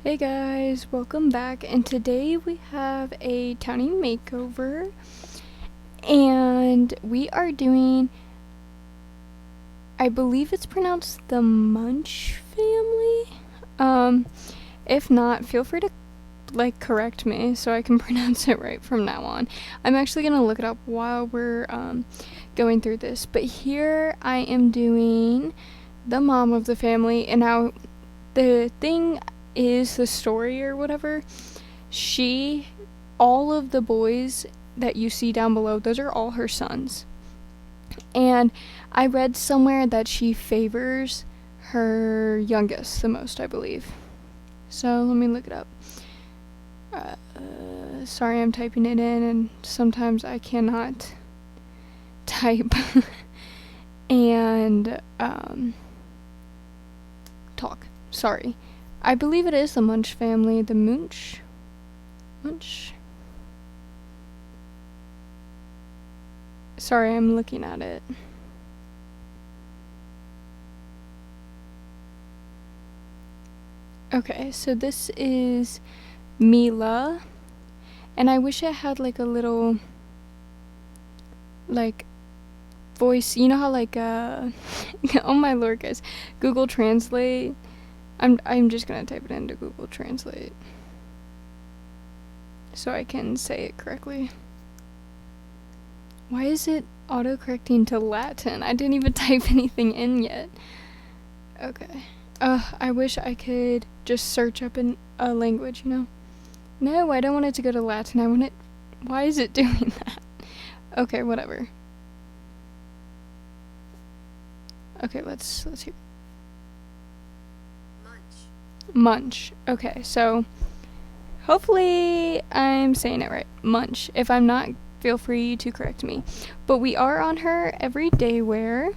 Hey guys, welcome back, and today we have a Townie makeover, and we are doing, I believe it's pronounced the Munch family. If not, feel free to correct me so I can pronounce it right from now on. I'm actually gonna look it up while we're going through this, but here I am doing the mom of the family, and now the thing is the story or whatever, all of the boys that you see down below, those are all her sons. And I read somewhere that she favors her youngest the most, I believe. So let me look it up. Sorry, I'm typing it in and sometimes I cannot type and talk. Sorry. I believe it is the Munch family, the Munch. Sorry, I'm looking at it. Okay, so this is Mila, and I wish I had like a little voice, you know how oh my lord guys, Google Translate. I'm just gonna type it into Google Translate so I can say it correctly. Why is it auto-correcting to Latin? I didn't even type anything in yet. Okay. I wish I could just search up in a language, you know? No, I don't want it to go to Latin. I want it... Why is it doing that? Okay, whatever. Okay, let's hear. Munch. Okay, so hopefully I'm saying it right. Munch. If I'm not, feel free to correct me. But we are on her everyday wear,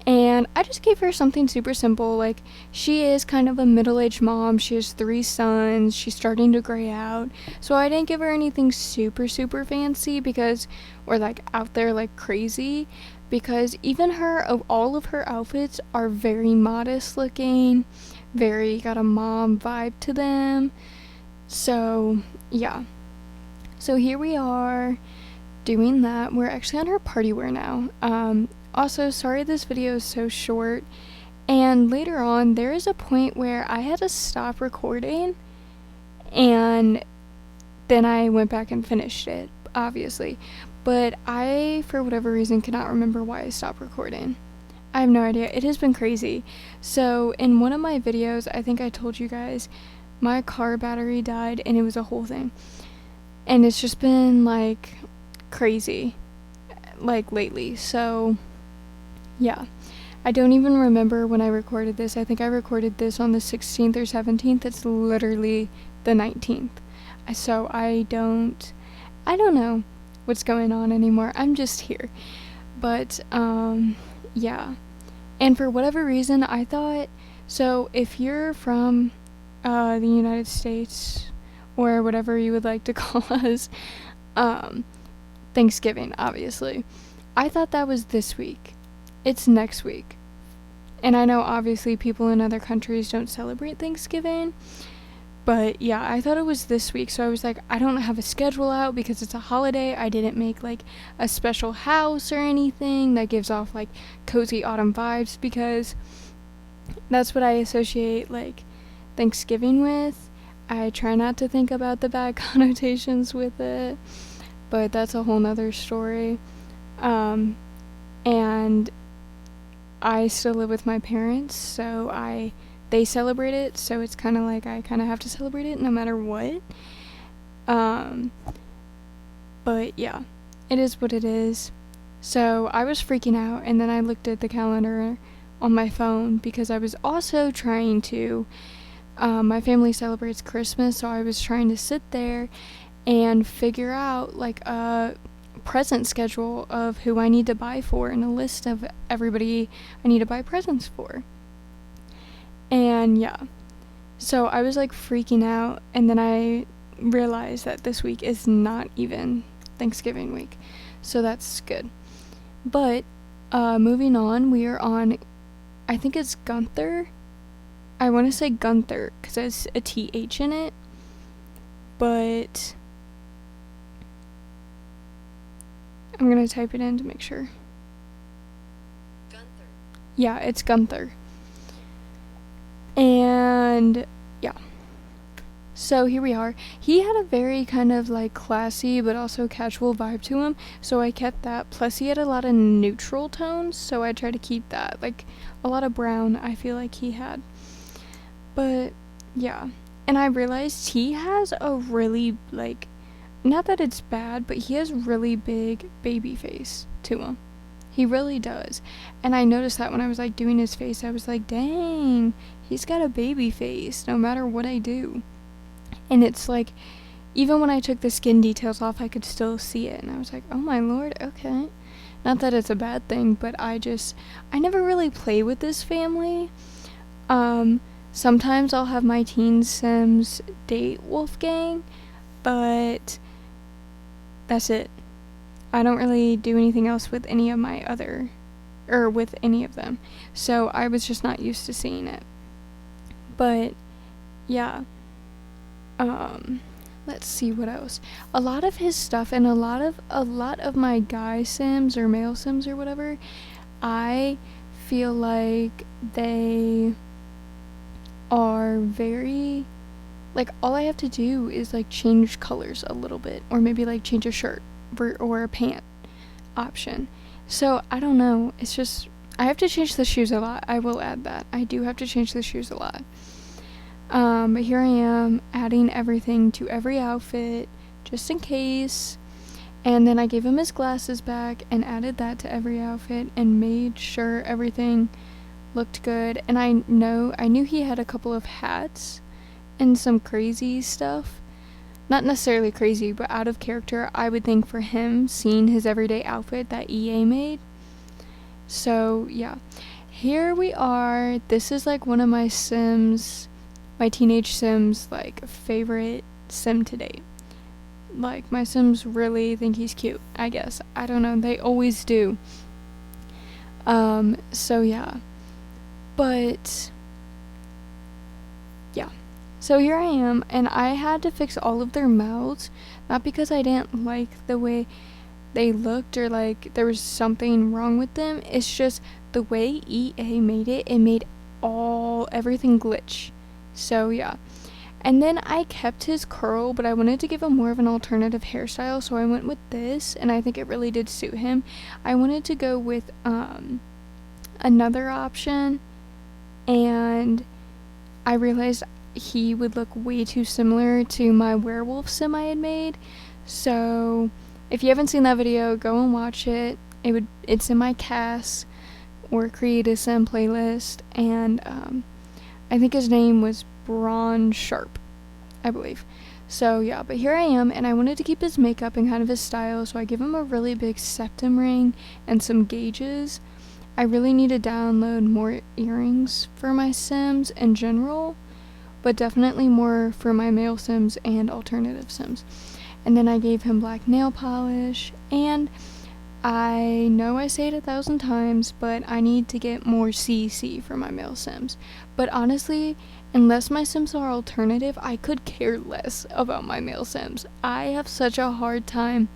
and I just gave her something super simple. Like, she is kind of a middle-aged mom. She has 3 sons. She's starting to gray out. So I didn't give her anything super fancy because or out there crazy, because even all of her outfits are very modest looking, very got a mom vibe to them. So yeah, so here we are doing that. We're actually on her party wear now. Also, sorry this video is so short, and later on there is a point where I had to stop recording, and then I went back and finished it, obviously, but I, for whatever reason, cannot remember why I stopped recording. I have no idea. It has been crazy. So in one of my videos, I think I told you guys, my car battery died, and it was a whole thing. And it's just been crazy lately. So yeah, I don't even remember when I recorded this. I think I recorded this on the 16th or 17th. It's literally the 19th. So I don't know what's going on anymore. I'm just here. But yeah. And for whatever reason, I thought, so if you're from the United States, or whatever you would like to call us, Thanksgiving, obviously, I thought that was this week. It's next week. And I know obviously people in other countries don't celebrate Thanksgiving, but yeah, I thought it was this week. So I was like, I don't have a schedule out because it's a holiday. I didn't make a special house or anything that gives off cozy autumn vibes, because that's what I associate Thanksgiving with. I try not to think about the bad connotations with it, but that's a whole nother story. And I still live with my parents, so they celebrate it, so it's kind of I kind of have to celebrate it no matter what. But yeah, it is what it is. So I was freaking out, and then I looked at the calendar on my phone because I was also trying to, my family celebrates Christmas, so I was trying to sit there and figure out a present schedule of who I need to buy for, and a list of everybody I need to buy presents for. And yeah, so I was freaking out, and then I realized that this week is not even Thanksgiving week, so that's good. But moving on, we are on, I think it's Gunther I want to say Gunther because there's a TH in it, but I'm going to type it in to make sure. Gunther. Yeah, it's Gunther. And yeah. So here we are. He had a very kind of like classy but also casual vibe to him, so I kept that. Plus he had a lot of neutral tones, so I tried to keep that. Like a lot of brown I feel like he had. But yeah. And I realized he has a really like, not that it's bad, but he has really big baby face to him. He really does. And I noticed that when I was like doing his face, I was like, dang, he's got a baby face no matter what I do. And it's like, even when I took the skin details off, I could still see it. And I was like, oh my lord, okay. Not that it's a bad thing, but I never really play with this family. Sometimes I'll have my teen Sims date Wolfgang, but that's it. I don't really do anything else with any of with any of them. So I was just not used to seeing it. But yeah. Let's see what else. A lot of his stuff and a lot of my guy Sims or male Sims or whatever, I feel like they are very, like, all I have to do is like change colors a little bit, or maybe like change a shirt or a pant option. So I don't know, it's just I have to change the shoes a lot. I will add that. I do have to change the shoes a lot. But here I am adding everything to every outfit just in case. And then I gave him his glasses back and added that to every outfit and made sure everything looked good. And I knew he had a couple of hats and some crazy stuff. Not necessarily crazy, but out of character, I would think, for him, seeing his everyday outfit that EA made. So yeah, here we are. This is like one of my Sims, my teenage Sims, like favorite Sim to date. Like, my Sims really think he's cute, I guess. I don't know, they always do. So yeah. But yeah. So here I am, and I had to fix all of their mouths, not because I didn't like the way they looked or like there was something wrong with them. It's just the way EA made it. It made everything glitch. So yeah. And then I kept his curl, but I wanted to give him more of an alternative hairstyle, so I went with this, and I think it really did suit him. I wanted to go with another option, and I realized he would look way too similar to my werewolf Sim I had made. So if you haven't seen that video, go and watch it. It's in my cast or create a Sim playlist, and I think his name was Braun Sharp, I believe. So yeah, but here I am, and I wanted to keep his makeup and kind of his style, so I give him a really big septum ring and some gauges. I really need to download more earrings for my Sims in general, but definitely more for my male Sims and alternative Sims. And then I gave him black nail polish, and I know I say it 1,000 times, but I need to get more CC for my male Sims. But honestly, unless my Sims are alternative, I could care less about my male Sims. I have such a hard time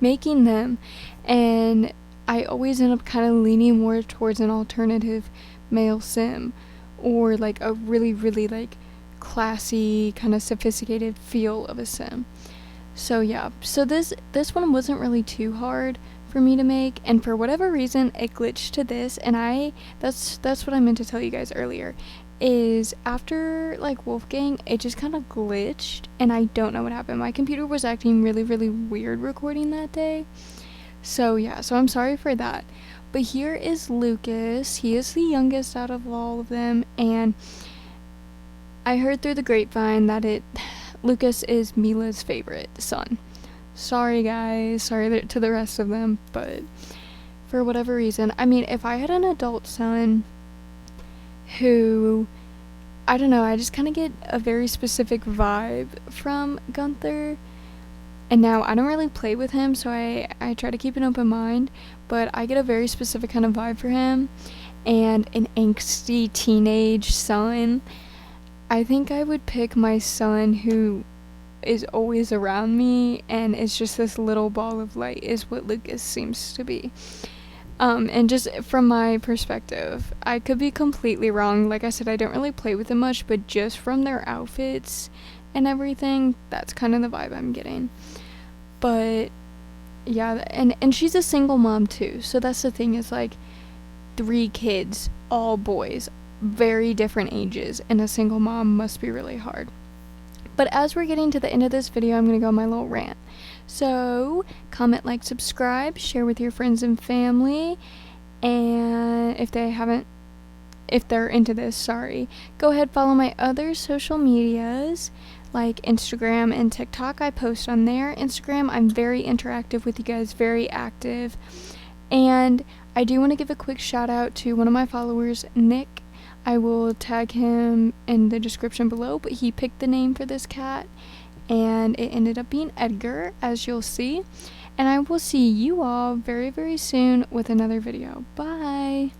making them, and I always end up kind of leaning more towards an alternative male Sim, or like a really, really like classy, kind of sophisticated feel of a Sim. So yeah, so this one wasn't really too hard for me to make, and for whatever reason it glitched to this, and that's what I meant to tell you guys earlier, is after like Wolfgang it just kind of glitched, and I don't know what happened. My computer was acting really, really weird recording that day. So yeah, so I'm sorry for that. But here is Lucas. He is the youngest out of all of them, and I heard through the grapevine that Lucas is Mila's favorite son. Sorry guys, sorry to the rest of them, but for whatever reason, I mean, if I had an adult son who, I don't know, I just kind of get a very specific vibe from Gunther, and now I don't really play with him, so I try to keep an open mind, but I get a very specific kind of vibe for him, and an angsty teenage son, I think I would pick my son who is always around me and is just this little ball of light, is what Lucas seems to be. And just from my perspective, I could be completely wrong. Like I said, I don't really play with them much, but just from their outfits and everything, that's kind of the vibe I'm getting. But yeah, and she's a single mom too, so that's the thing, is like 3 kids, all boys, very different ages, and a single mom must be really hard. But as we're getting to the end of this video, I'm gonna go on my little rant. So comment, like, subscribe, share with your friends and family, and if they're into this, sorry, go ahead, follow my other social medias like Instagram and TikTok. I post on there. Instagram, I'm very interactive with you guys, very active. And I do want to give a quick shout out to one of my followers, Nick. I will tag him in the description below, but he picked the name for this cat and it ended up being Edgar, as you'll see. And I will see you all very, very soon with another video. Bye!